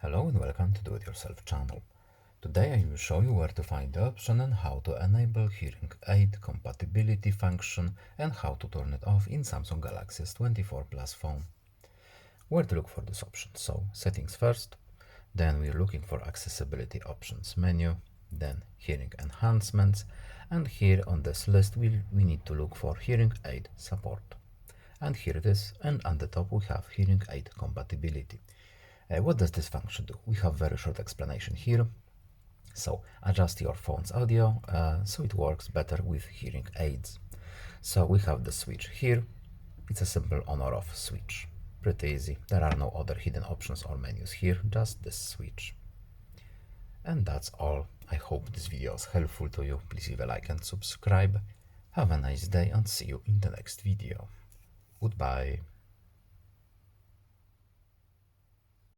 Hello and welcome to Do It Yourself channel. Today I will show you where to find the option and how to enable hearing aid compatibility function and how to turn it off in Samsung Galaxy S24 Plus phone. Where to look for this option? So settings first, then we're looking for accessibility options menu, then hearing enhancements, and here on this list we need to look for hearing aid support. And here it is, and on the top we have hearing aid compatibility. What does this function do? We have very short explanation here. So adjust your phone's audio so it works better with hearing aids. So we have the switch here. It's a simple on or off switch. Pretty easy. There are no other hidden options or menus here, just this switch. And that's all. I hope this video is helpful to you. Please leave a like and subscribe. Have a nice day and see you in the next video. Goodbye.